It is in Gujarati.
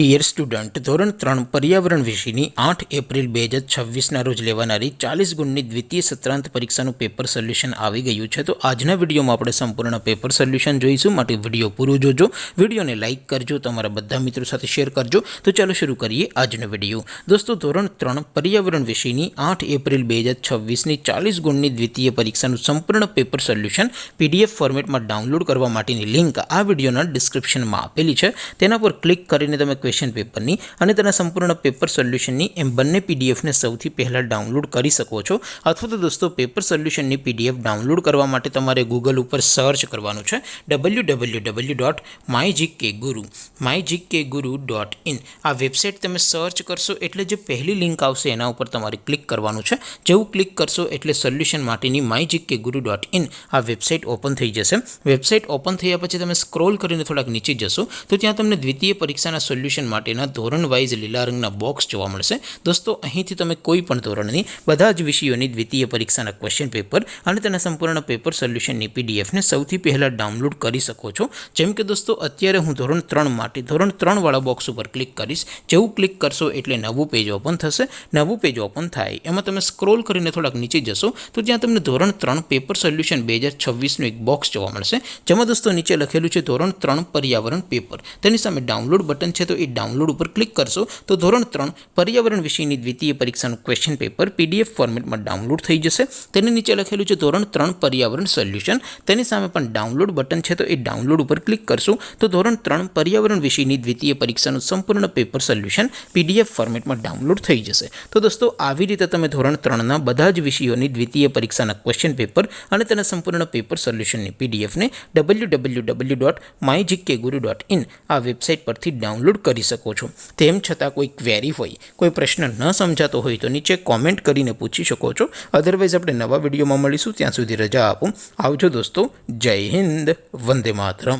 ડિયર સ્ટુડન્ટ, ધોરણ 3 પર્યાવરણ વિષયની 8 એપ્રિલ 2026ના રોજ લેવાનારી 40 ગુણની દ્વિતીય સત્રાંત પરીક્ષાનું પેપર સોલ્યુશન આવી ગયું છે. તો આજના વિડીયોમાં આપણે સંપૂર્ણ પેપર સોલ્યુશન જોઈશું. માટે વિડીયો પૂરો જોજો, વિડીયોને લાઇક કરજો, તમારા બધા મિત્રો સાથે શેર કરજો. તો ચાલો શરૂ કરીએ આજનો વિડીયો. દોસ્તો, ધોરણ 3 પર્યાવરણ વિષયની 8 એપ્રિલ 2026ની 40 ગુણની દ્વિતીય પરીક્ષાનું સંપૂર્ણ પેપર સોલ્યુશન PDF ફોર્મેટમાં ડાઉનલોડ કરવા માટેની લિંક આ વિડીયોના ડિસ્ક્રિપ્શનમાં આપેલી છે. તેના પર ક્લિક કરીને તમે ક્વેશ્ચન પેપરની અને તેના સંપૂર્ણ પેપર સોલ્યુશનની એમ બંને PDFને સૌથી પહેલાં ડાઉનલોડ કરી શકો છો. અથવા તો દોસ્તો, પેપર સોલ્યુશનની PDF ડાઉનલોડ કરવા માટે તમારે ગૂગલ ઉપર સર્ચ કરવાનું છે www.mygkguru.in. આ વેબસાઇટ તમે સર્ચ કરશો એટલે જે પહેલી લિંક આવશે એના ઉપર તમારે ક્લિક કરવાનું છે. જેવું ક્લિક કરશો એટલે સોલ્યુશન માટેની mygkguru.in આ વેબસાઇટ ઓપન થઈ જશે. વેબસાઇટ ઓપન થયા પછી તમે સ્ક્રોલ કરીને થોડાક નીચે જશો તો ત્યાં તમને દ્વિતીય પરીક્ષાના સોલ્યુશન માટેના ધોરણ વાઇઝ લીલા રંગના બોક્સ જોવા મળશે. દોસ્તો, અહીંથી તમે કોઈ પણ ધોરણની બધા જ વિષયોની દ્વિતીય પરીક્ષાના ક્વેશ્ચન પેપર અને તેના સંપૂર્ણ પેપર સોલ્યુશનની PDFને સૌથી પહેલાં ડાઉનલોડ કરી શકો છો. જેમ કે દોસ્તો, અત્યારે હું ધોરણ 3 માટે ધોરણ 3 વાળા બોક્સ ઉપર ક્લિક કરીશ. જેવું ક્લિક કરશો એટલે નવું પેજ ઓપન થશે. નવું પેજ ઓપન થાય એમાં તમે સ્ક્રોલ કરીને થોડાક નીચે જશો તો ત્યાં તમને ધોરણ 3 પેપર સોલ્યુશન 2026નું એક બોક્સ જોવા મળશે. જેમાં દોસ્તો નીચે લખેલું છે ધોરણ 3 પર્યાવરણ પેપર. તેની સામે ડાઉનલોડ બટન છે, તો એ ડાઉનલોડ ઉપર ક્લિક કરશો તો ધોરણ 3 પર્યાવરણ વિષયની દ્વિતીય પરીક્ષાનું ક્વેશ્ચન પેપર PDF ફોર્મેટમાં ડાઉનલોડ થઈ જશે. તેની નીચે લખેલું છે ધોરણ 3 પર્યાવરણ સોલ્યુશન. તેની સામે પણ ડાઉનલોડ બટન છે, તો એ ડાઉનલોડ ઉપર ક્લિક કરશો તો ધોરણ 3 પર્યાવરણ વિષયની દ્વિતીય પરીક્ષાનું સંપૂર્ણ પેપર સોલ્યુશન PDF ફોર્મેટમાં ડાઉનલોડ થઈ જશે. તો દોસ્તો, આવી રીતે તમે ધોરણ 3ના બધા જ વિષયોની દ્વિતીય પરીક્ષાના ક્વેશ્ચન પેપર અને તેના સંપૂર્ણ પેપર સોલ્યુશનની PDFને www.mygkguru.in આ વેબસાઇટ પરથી ડાઉનલોડ કરી શકો છો. તેમ છતાં કોઈ ક્વેરી હોય, કોઈ પ્રશ્ન ન સમજાતો હોય તો નીચે કોમેન્ટ કરીને પૂછી શકો છો. અધરવાઇઝ આપણે નવા વિડીયોમાં મળીશું. ત્યાં સુધી રજા આપો. આવજો દોસ્તો. જય હિન્દ. વંદે માતરમ.